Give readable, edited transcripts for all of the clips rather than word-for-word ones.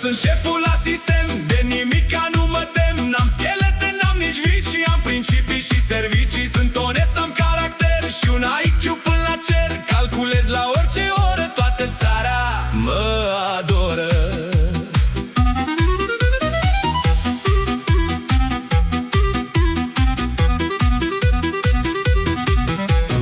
sunt șeful la sistem, de nimica nu mă tem. N-am schelete, n-am nici vicii, am principii și servicii. Sunt onest, am caracter și un IQ până la cer. Calculez la orice oră, toată țara mă adoră.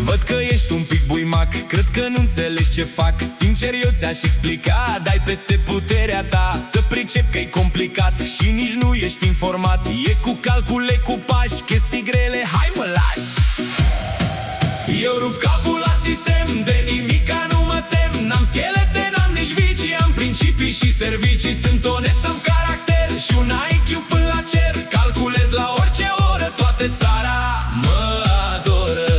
Văd că ești un pic buimac, cred că nu înțelegi ce fac. Sincer eu ți-aș explica, dai peste puterea ta. Să pricep că-i complicat și nici nu ești informat. E cu calcule, cu pași, chestii grele, hai mă lași. Eu rup capul la sistem, de nimica nu mă tem. N-am schelete, n-am nici vicii, am principii și servicii. Sunt onest, am caracter și un IQ până la cer. Calculez la orice oră, toată țara mă adoră.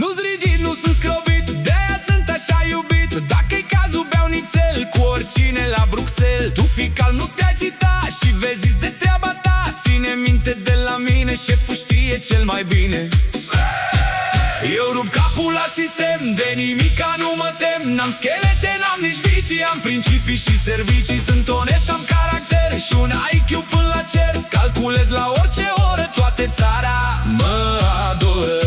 Nu-s rigid, nu sunt scrobit, de-aia sunt așa iubit. Dacă-i cazul beau nițel cu oricine la Bruxelles. Tu fii calm, nu te agita și vezi de treaba ta. Ține minte de la mine, șeful știe cel mai bine. Eu rup capul la sistem, de nimica nu mă tem. N-am schelete, n-am nici vicii, am principii și servicii. Sunt onest, am caracter și un IQ până la cer. Calculez la orice oră, toată țara mă adoră.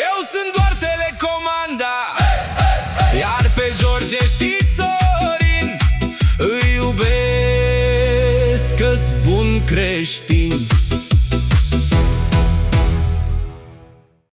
Eu sunt doar telecomanda, iar pe George și Sorin îi iubesc, că-s bun creștin.